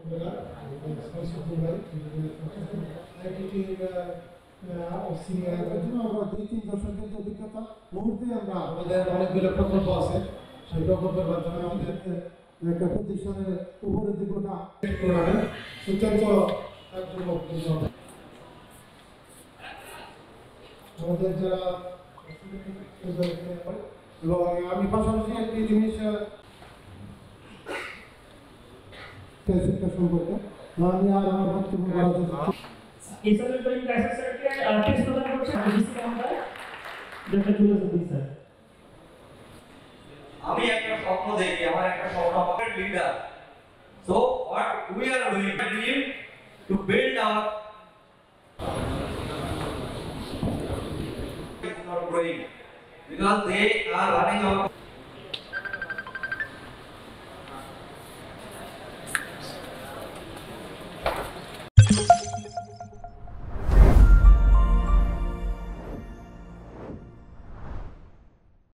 আমাদের অনেকগুলো প্রকল্প আছে, সেই প্রকল্পের মাধ্যমে আমাদের একটা প্রতিষ্ঠানের উপরে দিকটা সুচান্ত আমাদের যারা এবং আমি পাশাপাশি একটি জিনিস সম্পর্কে আমি আর আমার বক্তব্য বলা আমি একটা স্বপ্ন দেখি, আমার একটা স্বপ্ন হবে leader. So what we are doing to build our is not growing because they are running our